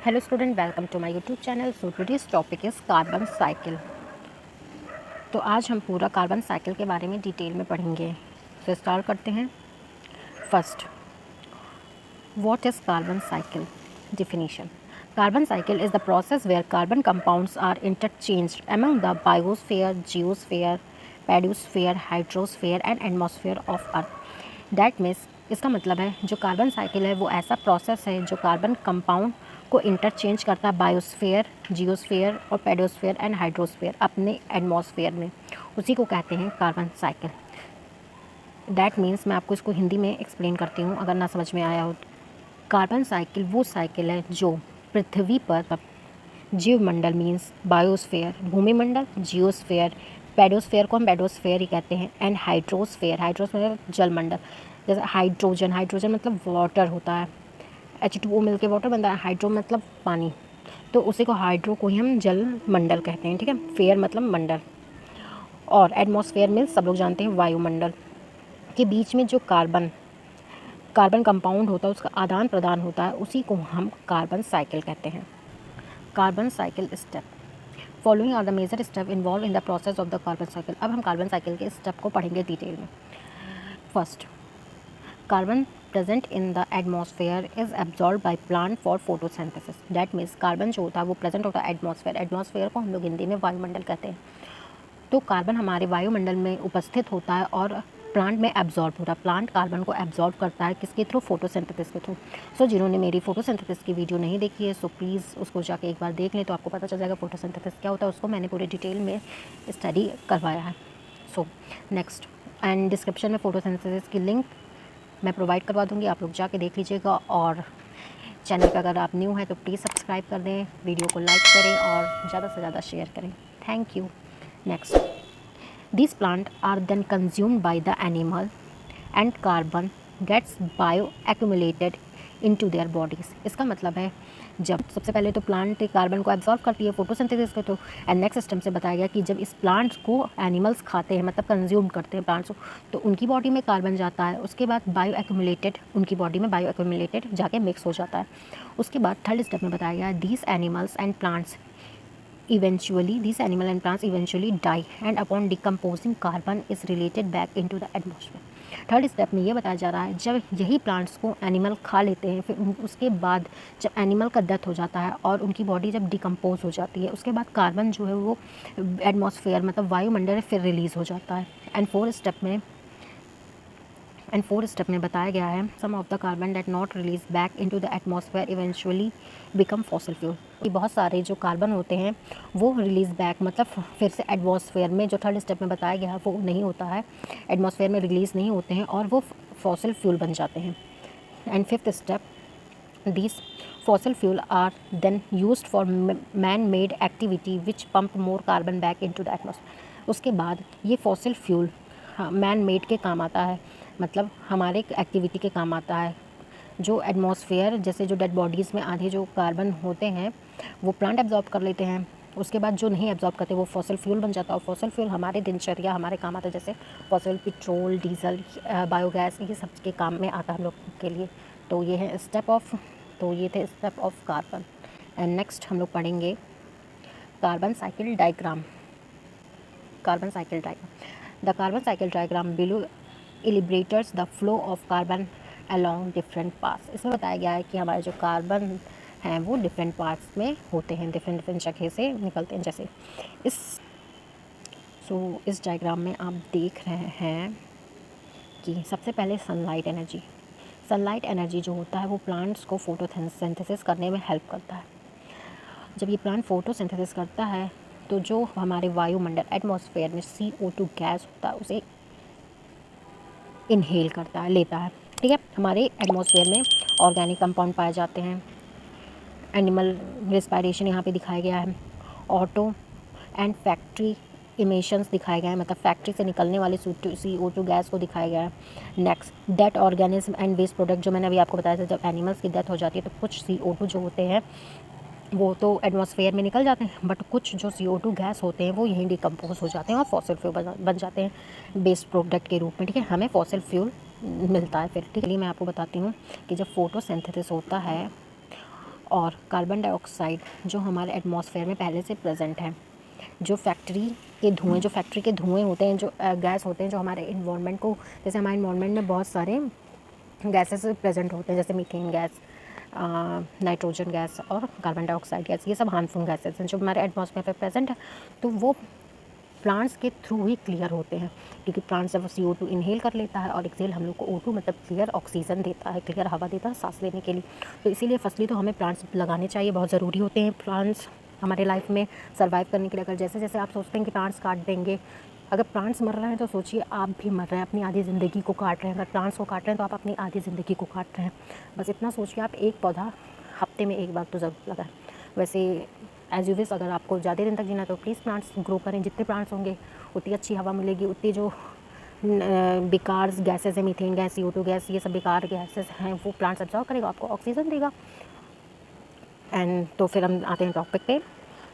Hello student, welcome to my YouTube channel. So today's topic is carbon cycle. तो आज हम पूरा carbon cycle के बारे में डिटेल में पढ़ेंगे। तो स्टार्ट करते हैं। First, what is carbon cycle? Definition. Carbon cycle is the process where carbon compounds are interchanged among the biosphere, geosphere, pedosphere, hydrosphere and atmosphere of Earth. That means इसका मतलब है जो कार्बन साइकिल है वो ऐसा process है जो carbon compound को इंटरचेंज करता है बायोस्फीयर, जियोस्फीयर और पेडोस्फीयर एंड हाइड्रोस्फीयर अपने एटमॉस्फेयर में, उसी को कहते हैं कार्बन साइकिल। दैट मीन्स मैं आपको इसको हिंदी में एक्सप्लेन करती हूँ अगर ना समझ में आया हो। कार्बन साइकिल वो साइकिल है जो पृथ्वी पर जीवमंडल मीन्स बायोस्फीयर भूमिमंडल, जियोस्फीयर, पेडोस्फीयर को हम पेडोस्फीयर ही कहते हैं एंड हाइड्रोस्फीयर, हाइड्रोस्फीयर जलमंडल। जैसे हाइड्रोजन, हाइड्रोजन मतलब वाटर होता है, H2O मिल के वाटर बनता है, हाइड्रो मतलब पानी, तो उसी को हाइड्रो को ही हम जल मंडल कहते हैं, ठीक है। फेयर मतलब मंडल। और एटमॉस्फेयर में सब लोग जानते हैं वायुमंडल के बीच में जो कार्बन कंपाउंड होता है उसका आदान प्रदान होता है, उसी को हम कार्बन साइकिल कहते हैं। Carbon cycle step. Following are the major step involve in the process of the carbon cycle. अब हम कार्बन साइकिल के स्टेप को पढ़ेंगे डिटेल में। First, carbon present in the atmosphere is absorb by plant for photosynthesis. That means carbon जो होता है वो प्रेजेंट होता है एटमॉस्फेयर, एटमॉस्फेयर को हम लोग हिंदी में वायुमंडल कहते हैं। तो कार्बन हमारे वायुमंडल में उपस्थित होता है और प्लांट में एब्जॉर्ब होता है। प्लांट कार्बन को एब्जॉर्ब करता है किसके थ्रू? फोटोसिंथेसिस के थ्रू। सो जिन्होंने मेरी फोटोसिंथेसिस की वीडियो नहीं देखी है सो प्लीज़ उसको जाके एक बार देख लें तो आपको पता चल जाएगा फोटोसिंथेसिस क्या होता है। उसको मैंने पूरे डिटेल में स्टडी करवाया है। सो नेक्स्ट, एंड डिस्क्रिप्शन में फोटोसिंथेसिस की लिंक मैं प्रोवाइड करवा दूँगी, आप लोग जाके देख लीजिएगा। और चैनल पर अगर आप न्यू हैं तो प्लीज़ सब्सक्राइब कर दें, वीडियो को लाइक करें और ज़्यादा से ज़्यादा शेयर करें। Thank you. Next, these plants are then consumed by the animal and carbon gets bioaccumulated into their bodies। इसका मतलब है जब सबसे पहले तो प्लांट कार्बन को एब्जॉर्ब करती है फोटोसिंथेसिस के थ्रू, एंड नेक्स्ट सिस्टम से बताया गया कि जब इस प्लांट्स को एनिमल्स खाते हैं मतलब कंज्यूम करते हैं प्लांट्स को, तो उनकी बॉडी में कार्बन जाता है, उसके बाद बायो एक्यूमुलेटेड उनकी बॉडी में बायो एक्यूमुलेटेड जाके मिक्स हो जाता है। उसके बाद थर्ड स्टेप में बताया गया these animals and plants these animal and plants eventually die and upon decomposing carbon is related back into the atmosphere। Third step में ये बताया जा रहा है जब यही प्लांट्स को एनिमल खा लेते हैं, फिर उसके बाद जब एनिमल का डेथ हो जाता है और उनकी बॉडी जब डिकम्पोज हो जाती है, उसके बाद कार्बन जो है वो एटमॉस्फेयर मतलब वायुमंडल में फिर रिलीज़ हो जाता है। एंड फोर्थ स्टेप में बताया गया है some of the carbon date not release back into the atmosphere eventually become fossil fuel. बहुत सारे जो कार्बन होते हैं वो रिलीज बैक मतलब फिर से एटमॉस्फेयर में, जो थर्ड स्टेप में बताया गया है वो नहीं होता है, एटमॉस्फेयर में रिलीज़ नहीं होते हैं और वो फॉसिल फ्यूल बन जाते हैं। And fifth step, these fossil fuel are then used for man-made activity which pump more carbon back into the atmosphere। उसके बाद ये फॉसिल फ्यूल मैन मेड के काम आता है, मतलब हमारे एक्टिविटी के काम आता है। जो एटमॉस्फेयर जैसे जो डेड बॉडीज़ में आधे जो कार्बन होते हैं वो प्लांट एब्जॉर्ब कर लेते हैं, उसके बाद जो नहीं एब्जॉर्ब करते वो फॉसिल फ्यूल बन जाता है। और फॉसिल फ्यूल हमारे दिनचर्या हमारे काम आता है, जैसे फॉसिल पेट्रोल, डीजल, बायोगैस, ये सब के काम में आता है हम लोग के लिए। तो ये है ये थे step of carbon. And next हम लोग पढ़ेंगे carbon cycle diagram. The carbon cycle diagram below illustrates the flow of carbon along different parts. इसमें बताया गया है कि हमारे जो कार्बन हैं वो डिफरेंट पार्ट्स में होते हैं, डिफरेंट जगह से निकलते हैं। जैसे इस डायग्राम में आप देख रहे हैं कि सबसे पहले सनलाइट एनर्जी जो होता है वो प्लांट्स को फोटोसिंथेसिस करने में हेल्प करता है। जब ये प्लांट फोटोसिंथेसिस करता है तो जो हमारे वायुमंडल एटमॉस्फेयर में CO2 गैस होता है उसे इनहेल करता है, लेता है, ठीक है। हमारे एटमॉस्फेयर में ऑर्गेनिक कंपाउंड पाए जाते हैं, एनिमल रेस्पिरेशन यहाँ पे दिखाया गया है, ऑटो एंड फैक्ट्री इमिशंस दिखाए गए हैं, मतलब फैक्ट्री से निकलने वाली CO2 गैस को दिखाया गया है। Next, death organism and waste product, जो मैंने अभी आपको बताया था जब एनिमल्स की डेथ हो जाती है तो कुछ CO2 जो होते हैं वो तो एटमॉस्फेयर में निकल जाते हैं, बट कुछ जो CO2 गैस होते हैं वो यहीं डिकम्पोज हो जाते हैं और फॉसिल फ्यूल बन जाते हैं वेस्ट प्रोडक्ट के रूप में, ठीक है। हमें फॉसिल फ्यूल मिलता है फिर, ठीक है। मैं आपको बताती हूँ कि जब फोटोसिंथेसिस होता है और कार्बन डाइऑक्साइड जो हमारे एटमॉस्फेयर में पहले से प्रेजेंट है, जो फैक्ट्री के धुएँ होते हैं, जो गैस होते हैं जो हमारे इन्वायरमेंट को, जैसे हमारे इन्वायरमेंट में बहुत सारे गैसेस प्रेजेंट होते हैं, जैसे मीथेन गैस, नाइट्रोजन गैस और कार्बन डाइऑक्साइड गैस, ये सब हार्मफुल गैसेस हैं जो हमारे एटमॉस्फेयर में प्रेजेंट है। तो वो प्लांट्स के थ्रू ही क्लियर होते हैं, क्योंकि प्लांट्स जब CO2 इनहेल कर लेता है और एक्सेल हम लोग को O2 मतलब क्लियर ऑक्सीजन देता है, क्लियर हवा देता है सांस लेने के लिए। तो इसीलिए फर्स्टली तो हमें प्लांट्स लगाने चाहिए, बहुत ज़रूरी होते हैं प्लांट्स हमारे लाइफ में सर्वाइव करने के लिए। अगर जैसे जैसे आप सोचते हैं कि प्लांट्स काट देंगे, अगर प्लांट्स मर रहे हैं तो सोचिए आप भी मर रहे हैं, अपनी आधी ज़िंदगी को काट रहे हैं। अगर प्लांट्स को काट रहे हैं तो आप अपनी आधी ज़िंदगी को काट रहे हैं। बस इतना सोचिए, आप एक पौधा हफ्ते में एक बार तो ज़रूर लगाएं। वैसे एज यू विश, अगर आपको ज़्यादा दिन तक जीना है तो प्लीज़ प्लांट्स ग्रो करें। जितने प्लांट्स होंगे उतनी अच्छी हवा मिलेगी, उतनी जो बेकार गैसेस है, मीथेन गैस, CO2 गैस, ये सब बेकार गैसेस हैं, वो प्लांट्स अब्जॉर्ब करेगा, आपको ऑक्सीजन देगा। एंड तो फिर हम आते हैं टॉपिक पे।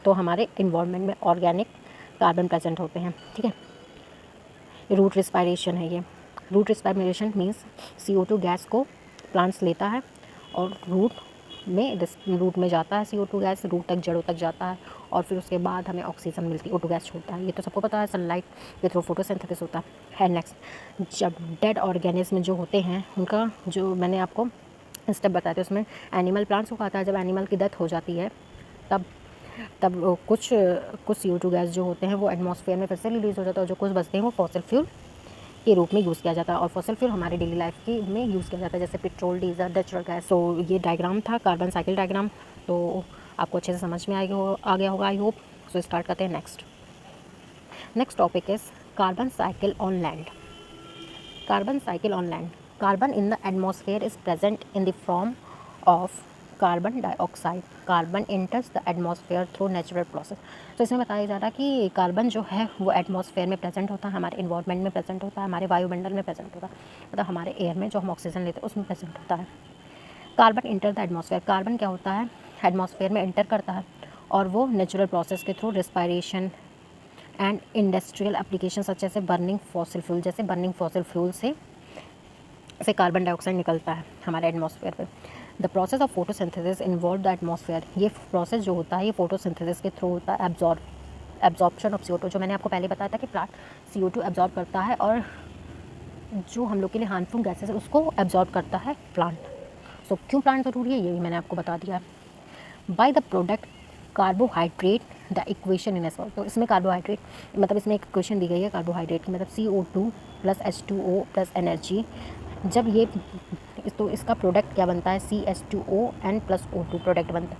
तो हमारे इन्वायरमेंट में ऑर्गेनिक कार्बन प्रेजेंट होते हैं, ठीक है। रूट रिस्पायरेशन है ये। Root respiration means CO2 gas को प्लांट्स लेता है और रूट में जाता है। CO2 गैस रूट तक, जड़ों तक जाता है और फिर उसके बाद हमें ऑक्सीजन मिलती है, O2 गैस छोड़ता है। ये तो सबको पता है, सनलाइट के थ्रू फोटोसिंथेसिस होता है। नेक्स्ट, जब डेड ऑर्गेनिज्म जो होते हैं उनका जो मैंने आपको स्टेप बताया था, उसमें एनिमल प्लांट्स को खाता है। जब एनिमल की डेथ हो जाती है तब कुछ CO2 गैस जो होते हैं वो एटमॉस्फेयर में फिर से रिलीज़ हो जाता है, और जो कुछ बचते हैं वो फॉसिल फ्यूल के रूप में यूज़ किया जाता है। और फॉसिल फ्यूल हमारे डेली लाइफ की में यूज़ किया जाता है, जैसे पेट्रोल, डीजल, नेचुरल गैस। तो ये डायग्राम था, कार्बन साइकिल डायग्राम, तो आपको अच्छे से समझ में आ गया होगा, आई होप। सो स्टार्ट करते हैं। Next topic is carbon cycle on land. Carbon cycle on land. Carbon in the atmosphere is present in the form of carbon dioxide. Carbon enters the atmosphere through natural process. तो इसमें बताया जा रहा है कि carbon जो है वो एटमॉस्फेयर में प्रेजेंट होता है, हमारे इन्वायरमेंट में प्रेजेंट होता है, हमारे वायुमंडल में प्रेजेंट होता है, मतलब हमारे एयर में जो हम ऑक्सीजन लेते हैं उसमें प्रेजेंट होता है। Carbon enter the atmosphere. Carbon क्या होता है, एटमॉस्फेयर में इंटर करता है और वो नेचुरल प्रोसेस के through respiration and industrial application सच जैसे बर्निंग फॉसिल फ्यूल, जैसे बर्निंग फॉसिल फ्यूल से कार्बन डाइऑक्साइड निकलता है हमारे एटमॉस्फेयर पे। The process of photosynthesis involve the atmosphere. ये प्रोसेस जो होता है ये फोटोसिंथेसिस के थ्रू होता है। एब्जॉर्प्शन ऑफ CO2, जो मैंने आपको पहले बताया था कि प्लांट CO2 एब्जॉर्ब करता है और जो हम लोग के लिए हार्मफुल गैसेस है उसको एब्जॉर्ब करता है प्लांट। सो क्यों प्लांट ज़रूरी है ये भी मैंने आपको बता दिया है। By the product carbohydrate the equation in assault. तो इसमें कार्बोहाइड्रेट मतलब इसमें एक इक्वेशन दी गई है कार्बोहाइड्रेट की, मतलब CO2 + H2O + एनर्जी। जब ये तो इसका प्रोडक्ट क्या बनता है, CH2O n + O2 प्रोडक्ट बनता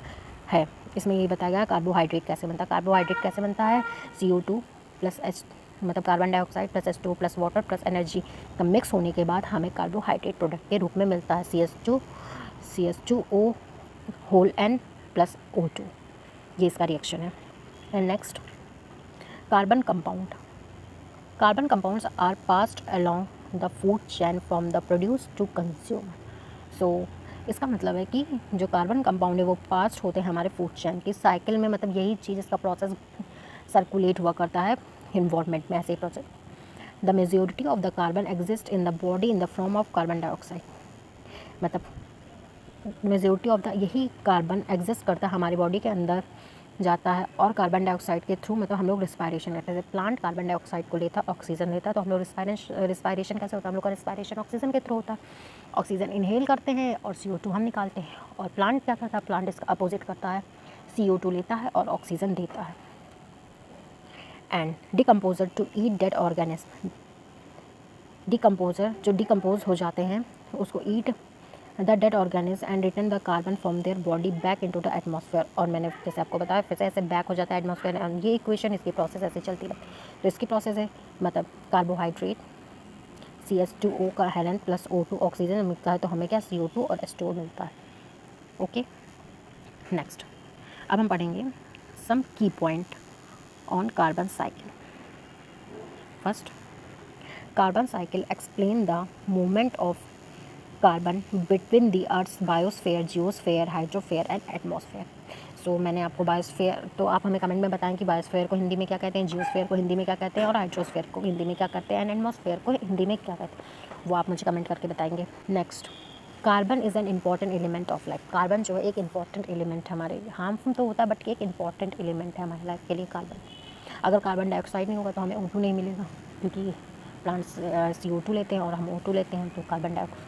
है। इसमें ये बताया गया कार्बोहाइड्रेट कैसे बनता है। कार्बोहाइड्रेट कैसे बनता है, CO2 + H मतलब carbon dioxide + H2O + water + energy का मिक्स होने के बाद हमें कार्बोहाइड्रेट प्रोडक्ट के रूप में मिलता है, CH2O होल n + O2। ये इसका रिएक्शन है। And next, carbon compound. Carbon compounds are passed along the food chain from the produce to consume. So इसका मतलब है कि जो कार्बन कंपाउंड है वो पास्ट होते हैं हमारे फूड चैन की साइकिल में, मतलब यही चीज़ इसका प्रोसेस सर्कुलेट हुआ करता है इन्वायरमेंट में, ऐसे ही process. The majority of the carbon exist in the body in the form of carbon dioxide. मतलब मेजॉरिटी ऑफ द यही कार्बन एग्जिस्ट करता है हमारी बॉडी के अंदर जाता है और कार्बन डाइऑक्साइड के थ्रू मतलब हम लोग रिस्पायरेशन करते हैं। प्लांट कार्बन डाइऑक्साइड को लेता है, ऑक्सीजन लेता है, तो हम लोग रिस्पायरेशन कैसे होता है, हम लोग का रिस्पायरेशन ऑक्सीजन के थ्रू होता है। ऑक्सीजन इनहेल करते हैं और CO2 हम निकालते हैं। और प्लांट क्या करता है, प्लांट इसका अपोजिट करता है, CO2 लेता है और ऑक्सीजन देता है। And decomposer to eat dead organism. Decomposer जो डिकम्पोज हो जाते हैं उसको eat the dead organism and return the carbon from their body back into the atmosphere. और मैंने जैसे आपको बताया फिर से ऐसे बैक हो जाता है एटमॉस्फेयर। एंड ये इक्वेशन, इसकी प्रोसेस ऐसे चलती रहती। तो इसकी प्रोसेस है मतलब कार्बोहाइड्रेट CH2O का हेलन + O2 ऑक्सीजन मिलता है, तो हमें क्या CO2 और H2O मिलता है। ओके, नेक्स्ट अब हम पढ़ेंगे some key point on carbon cycle. First, carbon cycle explain the movement of carbon between the earth's biosphere, geosphere, hydrosphere and atmosphere. So मैंने आपको बायोस्फेयर, तो आप हमें कमेंट में बताएं कि बायोस्फेयर को हिंदी में क्या कहते हैं, जियोस्फेयर को हिंदी में क्या कहते हैं और हाइड्रोस्फेयर को हिंदी में क्या कहते हैं एंड एटमॉस्फेयर को हिंदी में क्या कहते हैं, वो आप मुझे कमेंट करके बताएंगे। Next, carbon is an important element of life. Carbon जो है एक इम्पॉर्टेंट एलिमेंट है हमारे लिए, हार्मफुल तो होता है बट एक इम्पॉर्टेंट एलिमेंट है हमारी लाइफ के लिए कार्बन। अगर कार्बन डाइऑक्साइड नहीं होगा तो हमें O2 नहीं मिलेगा, क्योंकि प्लांट्स CO2 लेते हैं और हम O2 लेते हैं, तो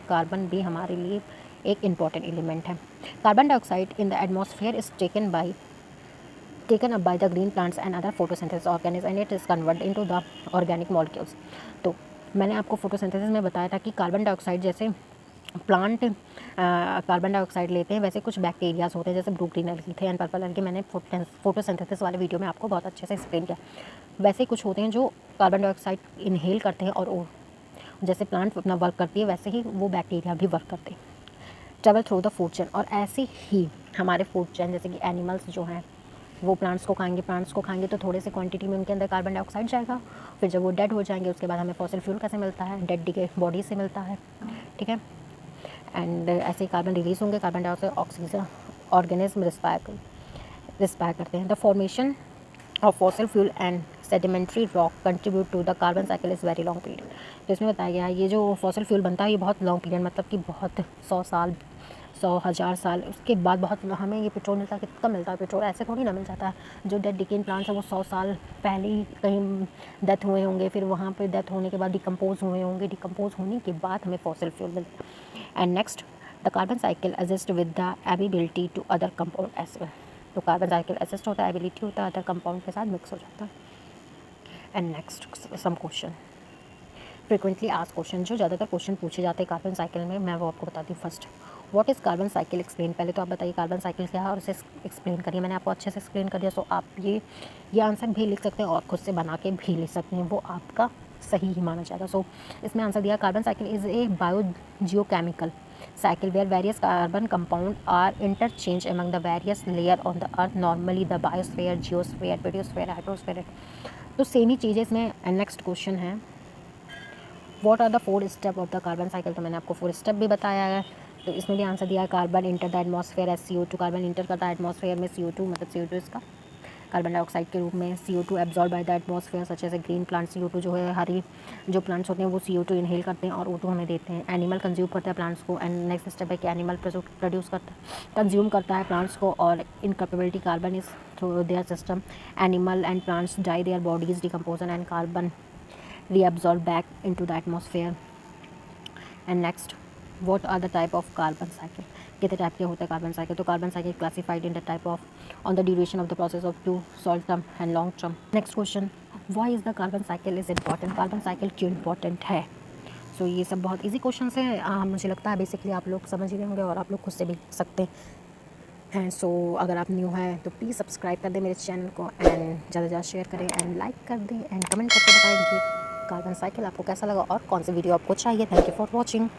कार्बन भी हमारे लिए एक इम्पॉर्टेंट एलिमेंट है। Carbon dioxide in the atmosphere is taken up by the green plants and other photosynthesis organisms and it is converted into the organic molecules। तो मैंने आपको फोटोसिंथेसिस में बताया था कि कार्बन डाइऑक्साइड जैसे प्लांट कार्बन डाइऑक्साइड लेते हैं, वैसे कुछ बैक्टीरियाज होते हैं जैसे ब्लू ग्रीन एल्गी थे एंड पर्पल एल्गी, मैंने फोटोसिंथेसिस वाले वीडियो में आपको बहुत अच्छे से एक्सप्लेन किया। वैसे कुछ होते हैं जो कार्बन डाइऑक्साइड इनहेल करते हैं और जैसे प्लांट अपना वर्क करती है वैसे ही वो बैक्टीरिया भी वर्क करते हैं, travel through the food chain. और ऐसे ही हमारे फूड चेन जैसे कि एनिमल्स जो हैं वो प्लांट्स को खाएंगे तो थोड़े से क्वांटिटी में उनके अंदर कार्बन डाइऑक्साइड जाएगा, फिर जब वो डेड हो जाएंगे उसके बाद हमें फॉसिल फ्यूल कैसे मिलता है, डेड डिके बॉडी से मिलता है, ठीक है। एंड ऐसे ही कार्बन रिलीज होंगे, carbon dioxide oxygen organism respire करते हैं। The formation of fossil fuel and sedimentary rock contribute to the carbon cycle is very long period. तो इसमें बताया गया है ये जो फॉसिल फ्यूल बनता है ये बहुत लॉन्ग पीरियड, मतलब कि बहुत 100,000 साल उसके बाद बहुत हमें ये पेट्रोल मिलता है। कितना मिलता है पेट्रोल, ऐसे थोड़ी ना मिल जाता है। जो डेड डिकेइंग प्लांट्स है वो 100 साल पहले ही कहीं डेथ हुए होंगे, फिर वहाँ पे डेथ होने के बाद डिकम्पोज हुए होंगे, डिकम्पोज होने के बाद हमें फॉसिल फ्यूल मिलता है। And next, the carbon cycle exist with the ability to other compound as well. तो कार्बन साइकिल एग्जिस्ट होता है, एबिलिटी होता है, अदर कंपाउंड के साथ मिक्स हो जाता है। And next some question, frequently asked question, जो ज़्यादातर क्वेश्चन पूछे जाते हैं कार्बन साइकिल में, मैं वो आपको बताती हूँ। First, what is carbon cycle explain. पहले तो आप बताइए कार्बन साइकिल क्या है और उसे एक्सप्लेन करिए। मैंने आपको अच्छे से एक्सप्लेन कर दिया, सो आप ये आंसर भी लिख सकते हैं और खुद से बना के भी लिख सकते हैं, वो आपका सही ही माना जाएगा। सो इसमें आंसर दिया, carbon cycle is a biogeochemical cycle where various carbon compounds are interchanged among the various layer on the earth, normally the biosphere, geosphere, pedosphere, hydrosphere। तो सेम ही चीज़ें इसमें। एंड नेक्स्ट क्वेश्चन है, what are the 4 step of the carbon cycle. तो मैंने आपको 4 step भी बताया है, तो इसमें भी आंसर दिया है, carbon enter the atmosphere as CO2। Carbon enter करता है एटमॉस्फेयर में CO2, मतलब CO2 इसका कार्बन डाइऑक्साइड के रूप में, CO2 absorb by the atmosphere such as a green plant. CO2 जो है हरी जो प्लांट्स होते हैं वो CO2 इनहेल करते हैं और O2 हमें देते हैं। एनिमल कंज्यूम करता है प्लांट्स को। एंड नेक्स्ट स्टेप है कि एनिमल प्रोड्यूस करता है, कंज्यूम करता है प्लांट्स को, और incapability carbon is through their system. Animal and plants die, their bodies decomposition and carbon reabsorb back into the atmosphere. And next, what are the type of carbon cycle. कितने type के होते हैं carbon cycle. तो carbon cycle classified in the type of on the duration of the process of two short term and long term. Next question, why is the carbon cycle is important. Carbon cycle क्यों important है। सो ये सब बहुत easy question हैं, मुझे लगता है basically आप लोग समझ ही रहे होंगे और आप लोग खुद से भी लिख सकते हैं। सो अगर आप न्यू हैं तो प्लीज़ सब्सक्राइब कर दें मेरे चैनल को एंड ज़्यादा से ज़्यादा शेयर करें एंड लाइक कर दें एंड कमेंट करके बताएं कि कार्बन साइकिल आपको कैसा लगा और कौन सी वीडियो आपको चाहिए। Thank you for watching.